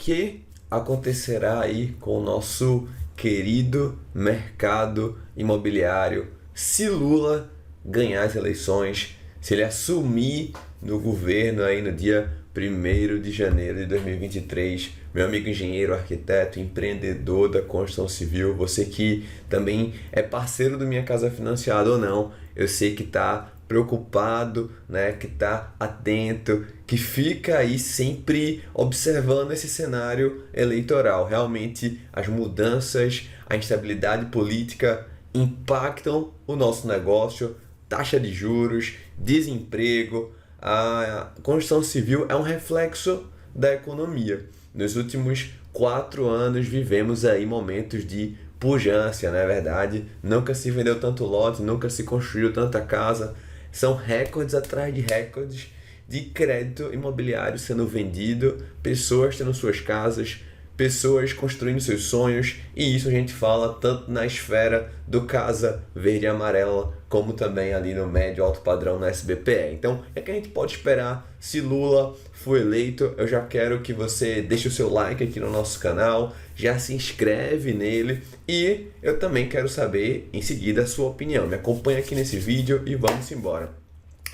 que acontecerá aí com o nosso querido mercado imobiliário se Lula ganhar as eleições, se ele assumir no governo aí no dia 1º de janeiro de 2023. Meu amigo engenheiro, arquiteto, empreendedor da construção civil, você que também é parceiro do Minha Casa Financiada ou não, eu sei que está preocupado, né, que está atento, que fica aí sempre observando esse cenário eleitoral. Realmente as mudanças, a instabilidade política impactam o nosso negócio, taxa de juros, desemprego. A construção civil é um reflexo da economia. Nos últimos 4 anos vivemos aí momentos de pujança, não é verdade? Nunca se vendeu tanto lote, nunca se construiu tanta casa. São recordes atrás de recordes de crédito imobiliário sendo vendido, pessoas tendo suas casas, pessoas construindo seus sonhos, e isso a gente fala tanto na esfera do Casa Verde e Amarela, como também ali no médio alto padrão na SBPE. Então, o que a gente pode esperar se Lula for eleito? Eu já quero que você deixe o seu like aqui no nosso canal, já se inscreve nele, e eu também quero saber em seguida a sua opinião. Me acompanha aqui nesse vídeo e vamos embora.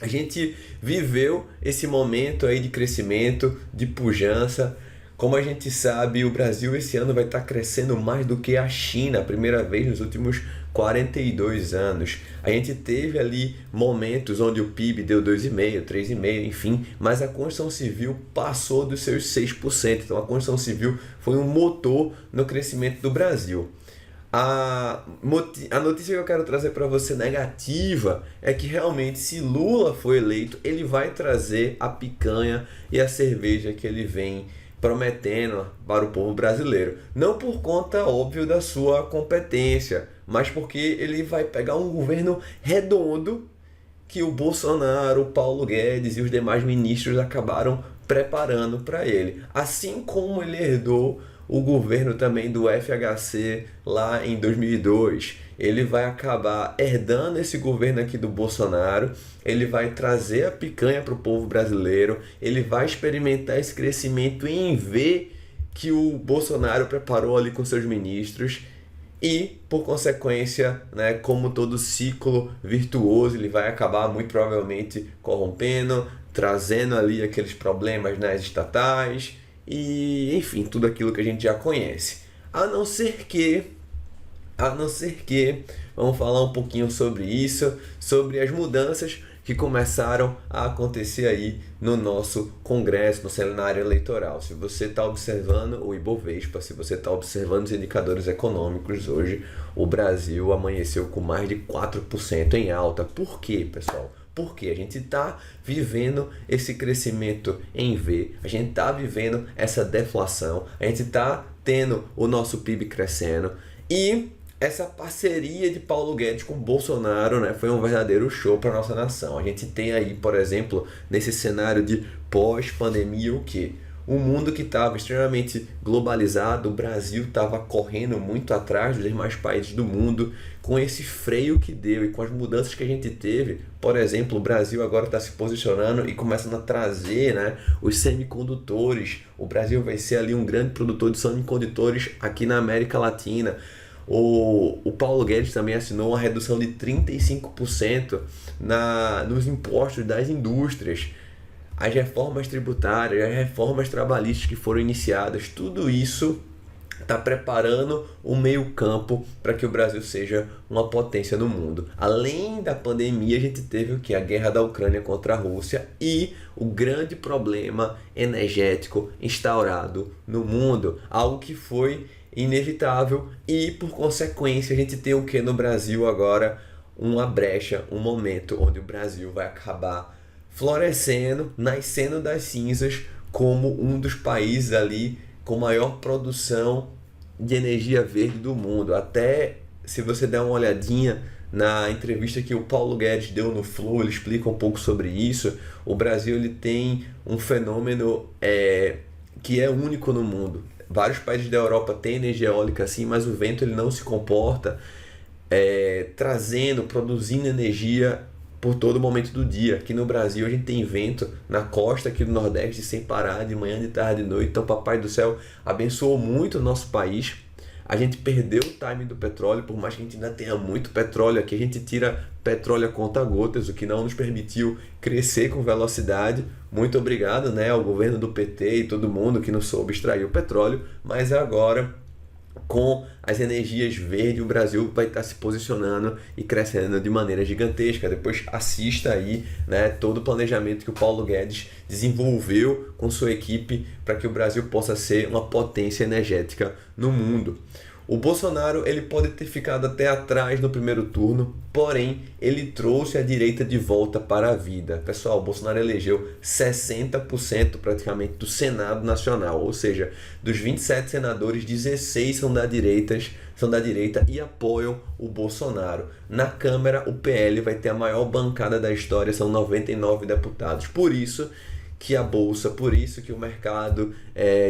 A gente viveu esse momento aí de crescimento, de pujança. Como a gente sabe, o Brasil esse ano vai estar crescendo mais do que a China, a primeira vez nos últimos 42 anos. A gente teve ali momentos onde o PIB deu 2,5%, 3,5%, enfim, mas a construção civil passou dos seus 6%. Então a construção civil foi um motor no crescimento do Brasil. A notícia que eu quero trazer para você negativa é que realmente, se Lula for eleito, ele vai trazer a picanha e a cerveja que ele vem prometendo para o povo brasileiro. Não por conta, óbvio, da sua competência, mas porque ele vai pegar um governo redondo que o Bolsonaro, o Paulo Guedes e os demais ministros acabaram preparando para ele. Assim como ele herdou o governo também do FHC lá em 2002. Ele vai acabar herdando esse governo aqui do Bolsonaro, ele vai trazer a picanha para o povo brasileiro, ele vai experimentar esse crescimento em ver que o Bolsonaro preparou ali com seus ministros e, por consequência, né, como todo ciclo virtuoso, ele vai acabar muito provavelmente corrompendo, trazendo ali aqueles problemas nas estatais e, enfim, tudo aquilo que a gente já conhece. A não ser que, vamos falar um pouquinho sobre isso, sobre as mudanças que começaram a acontecer aí no nosso Congresso, no cenário eleitoral. Se você está observando o Ibovespa, se você está observando os indicadores econômicos, hoje o Brasil amanheceu com mais de 4% em alta. Por quê, pessoal? Porque a gente está vivendo esse crescimento em V, a gente está vivendo essa deflação, a gente está tendo o nosso PIB crescendo, e essa parceria de Paulo Guedes com Bolsonaro, né, foi um verdadeiro show para a nossa nação. A gente tem aí, por exemplo, nesse cenário de pós-pandemia, o quê? Um mundo que estava extremamente globalizado, o Brasil estava correndo muito atrás dos demais países do mundo, com esse freio que deu e com as mudanças que a gente teve. Por exemplo, o Brasil agora está se posicionando e começando a trazer, né, os semicondutores. O Brasil vai ser ali um grande produtor de semicondutores aqui na América Latina. O Paulo Guedes também assinou uma redução de 35% nos impostos das indústrias. As reformas tributárias, as reformas trabalhistas que foram iniciadas, tudo isso está preparando o meio-campo para que o Brasil seja uma potência no mundo. Além da pandemia, a gente teve o que? A guerra da Ucrânia contra a Rússia e o grande problema energético instaurado no mundo, algo que foi inevitável, e por consequência a gente tem o que no Brasil agora? Uma brecha, um momento onde o Brasil vai acabar florescendo, nascendo das cinzas como um dos países ali com maior produção de energia verde do mundo. Até se você der uma olhadinha na entrevista que o Paulo Guedes deu no Flow, ele explica um pouco sobre isso. O Brasil ele tem um fenômeno que é único no mundo. Vários países da Europa têm energia eólica sim, mas o vento ele não se comporta produzindo energia por todo momento do dia. Aqui no Brasil a gente tem vento na costa aqui do Nordeste sem parar, de manhã, de tarde, de noite. Então Papai do Céu abençoou muito o nosso país. A gente perdeu o time do petróleo, por mais que a gente ainda tenha muito petróleo aqui, a gente tira petróleo a conta-gotas, o que não nos permitiu crescer com velocidade. Muito obrigado, né, ao governo do PT e todo mundo que não soube extrair o petróleo, mas agora, com as energias verdes, o Brasil vai estar se posicionando e crescendo de maneira gigantesca. Depois assista aí, né, todo o planejamento que o Paulo Guedes desenvolveu com sua equipe para que o Brasil possa ser uma potência energética no mundo. O Bolsonaro ele pode ter ficado até atrás no primeiro turno, porém ele trouxe a direita de volta para a vida. Pessoal, o Bolsonaro elegeu 60% praticamente do Senado Nacional, ou seja, dos 27 senadores, 16 são da direita e apoiam o Bolsonaro. Na Câmara, o PL vai ter a maior bancada da história, são 99 deputados. Por isso que a bolsa, por isso que o mercado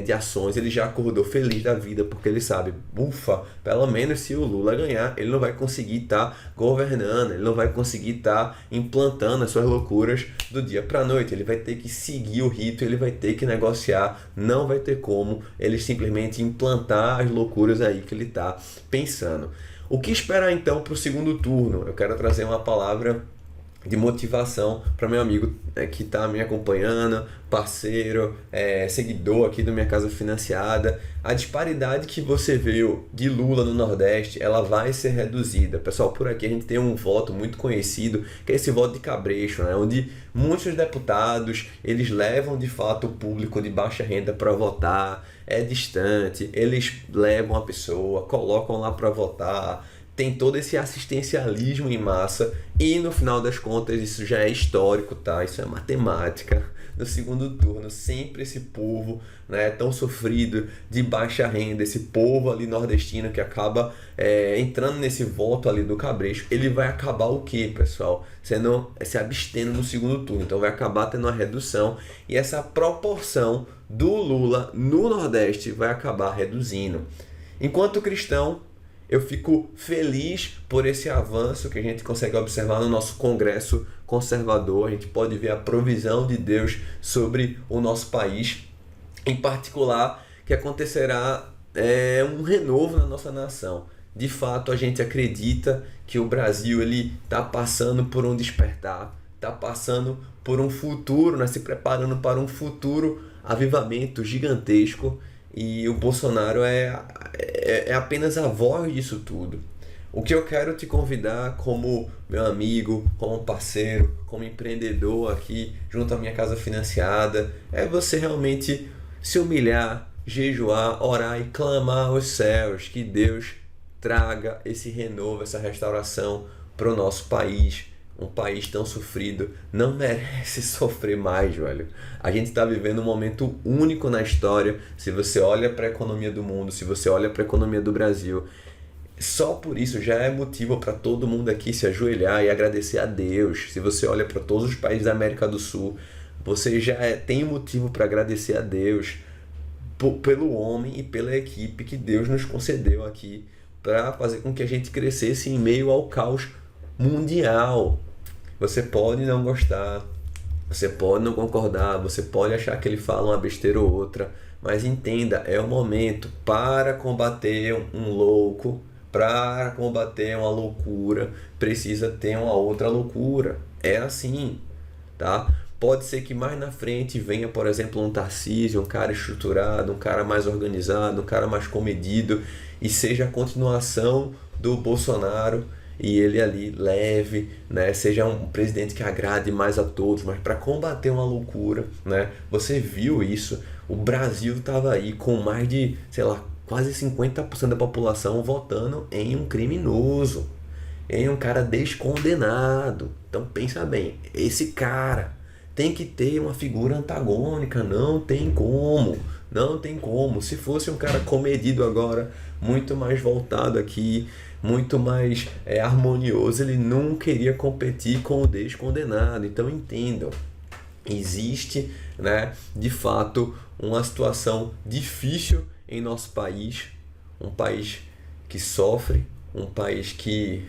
de ações, ele já acordou feliz da vida, porque ele sabe, ufa, pelo menos se o Lula ganhar, ele não vai conseguir estar governando, ele não vai conseguir estar implantando as suas loucuras do dia para a noite, ele vai ter que seguir o rito, ele vai ter que negociar, não vai ter como ele simplesmente implantar as loucuras aí que ele está pensando. O que esperar então para o segundo turno? Eu quero trazer uma palavra de motivação para meu amigo que está me acompanhando, parceiro, seguidor aqui do Minha Casa Financiada. A disparidade que você viu de Lula no Nordeste, ela vai ser reduzida. Pessoal, por aqui a gente tem um voto muito conhecido, que é esse voto de cabresto, né? Onde muitos deputados, eles levam de fato o público de baixa renda para votar, é distante, eles levam a pessoa, colocam lá para votar, tem todo esse assistencialismo em massa e no final das contas isso já é histórico, tá? Isso é matemática. No segundo turno, sempre esse povo, né, tão sofrido, de baixa renda, esse povo ali nordestino que acaba entrando nesse voto ali do cabresto, ele vai acabar o quê, pessoal? Se abstendo no segundo turno. Então vai acabar tendo uma redução e essa proporção do Lula no Nordeste vai acabar reduzindo. Enquanto cristão, eu fico feliz por esse avanço que a gente consegue observar no nosso Congresso conservador. A gente pode ver a provisão de Deus sobre o nosso país, em particular que acontecerá um renovo na nossa nação. De fato, a gente acredita que o Brasil está passando por um despertar, está passando por um futuro, né, se preparando para um futuro avivamento gigantesco. E o Bolsonaro é apenas a voz disso tudo. O que eu quero te convidar como meu amigo, como parceiro, como empreendedor aqui junto à Minha Casa Financiada, é você realmente se humilhar, jejuar, orar e clamar aos céus que Deus traga esse renovo, essa restauração para o nosso país. Um país tão sofrido não merece sofrer mais, velho. A gente está vivendo um momento único na história. Se você olha para a economia do mundo, se você olha para a economia do Brasil, só por isso já é motivo para todo mundo aqui se ajoelhar e agradecer a Deus. Se você olha para todos os países da América do Sul, você já tem motivo para agradecer a Deus pelo homem e pela equipe que Deus nos concedeu aqui para fazer com que a gente crescesse em meio ao caos mundial. Você pode não gostar, você pode não concordar, você pode achar que ele fala uma besteira ou outra, mas entenda, é o momento para combater um louco, para combater uma loucura, precisa ter uma outra loucura. É assim, tá? Pode ser que mais na frente venha, por exemplo, um Tarcísio, um cara estruturado, um cara mais organizado, um cara mais comedido, e seja a continuação do Bolsonaro, e ele ali leve, né, seja um presidente que agrade mais a todos, mas para combater uma loucura, né, você viu isso, o Brasil estava aí com mais de, sei lá, quase 50% da população votando em um criminoso, em um cara descondenado. Então pensa bem, esse cara tem que ter uma figura antagônica, não tem como. Se fosse um cara comedido agora, muito mais voltado aqui, muito mais harmonioso, ele não queria competir com o descondenado. Então entendam, existe, né, de fato uma situação difícil em nosso país, um país que sofre, um país que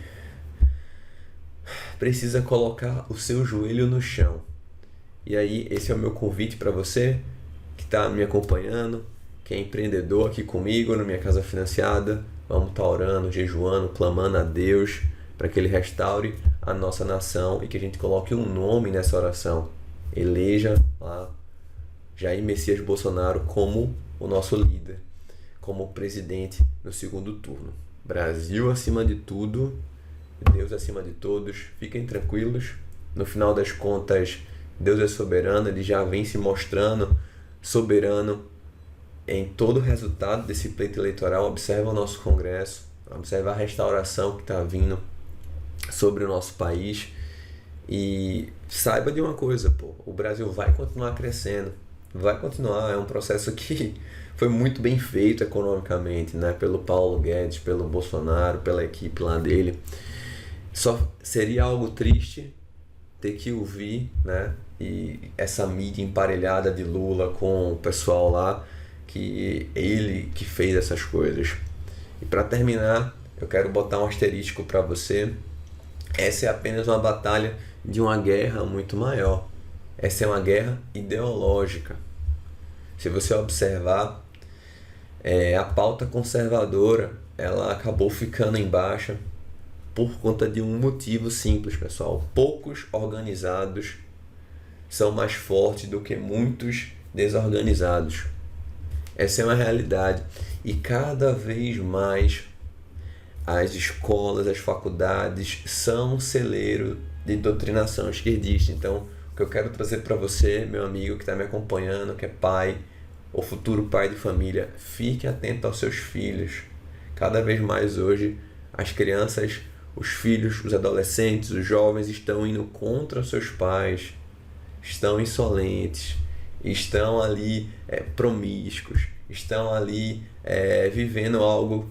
precisa colocar o seu joelho no chão. E aí, esse é o meu convite para você que está me acompanhando, que é empreendedor aqui comigo no Minha Casa Financiada. Vamos estar orando, jejuando, clamando a Deus para que Ele restaure a nossa nação e que a gente coloque um nome nessa oração. Eleja lá Jair Messias Bolsonaro como o nosso líder, como presidente no segundo turno. Brasil acima de tudo, Deus acima de todos. Fiquem tranquilos. No final das contas, Deus é soberano. Ele já vem se mostrando soberano em todo o resultado desse pleito eleitoral. Observa o nosso Congresso, observa a restauração que está vindo sobre o nosso país. E saiba de uma coisa, o Brasil vai continuar crescendo, vai continuar. É um processo que foi muito bem feito economicamente, né? Pelo Paulo Guedes, pelo Bolsonaro, pela equipe lá dele. Só seria algo triste ter que ouvir, né? E essa mídia emparelhada de Lula com o pessoal lá, que ele que fez essas coisas. E para terminar, eu quero botar um asterisco para você. Essa é apenas uma batalha de uma guerra muito maior. Essa é uma guerra ideológica. Se você observar, a pauta conservadora, ela acabou ficando em baixa por conta de um motivo simples, pessoal. Poucos organizados são mais fortes do que muitos desorganizados. Essa é uma realidade. E cada vez mais as escolas, as faculdades são um celeiro de doutrinação esquerdista. Então, o que eu quero trazer para você, meu amigo que está me acompanhando, que é pai ou futuro pai de família, fique atento aos seus filhos. Cada vez mais hoje, as crianças, os filhos, os adolescentes, os jovens estão indo contra os seus pais, estão insolentes, estão ali promíscuos, estão ali vivendo algo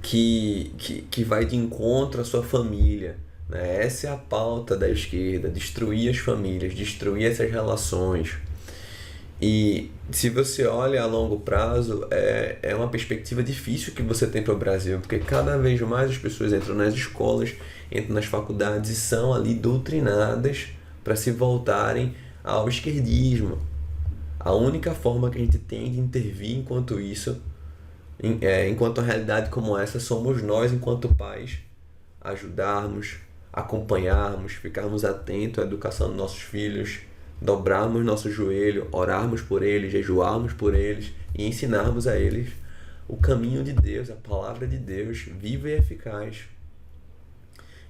que vai de encontro à sua família, né? Essa é a pauta da esquerda: destruir as famílias, destruir essas relações. E se você olha a longo prazo, é uma perspectiva difícil que você tem para o Brasil, porque cada vez mais as pessoas entram nas escolas, entram nas faculdades e são ali doutrinadas para se voltarem ao esquerdismo. A única forma que a gente tem de intervir enquanto isso, enquanto a realidade como essa, somos nós, enquanto pais, ajudarmos, acompanharmos, ficarmos atentos à educação dos nossos filhos, dobrarmos nosso joelho, orarmos por eles, jejuarmos por eles e ensinarmos a eles o caminho de Deus, a palavra de Deus, viva e eficaz.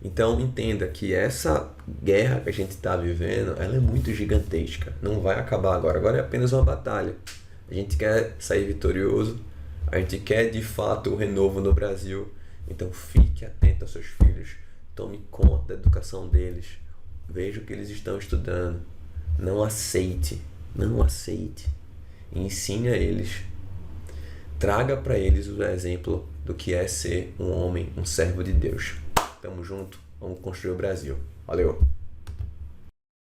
Então entenda que essa guerra que a gente está vivendo, ela é muito gigantesca, não vai acabar agora é apenas uma batalha. A gente quer sair vitorioso, a gente quer de fato o renovo no Brasil. Então fique atento aos seus filhos, tome conta da educação deles, veja o que eles estão estudando, não aceite, e ensine a eles, traga para eles o exemplo do que é ser um homem, um servo de Deus. Tamo junto, vamos construir o Brasil. Valeu!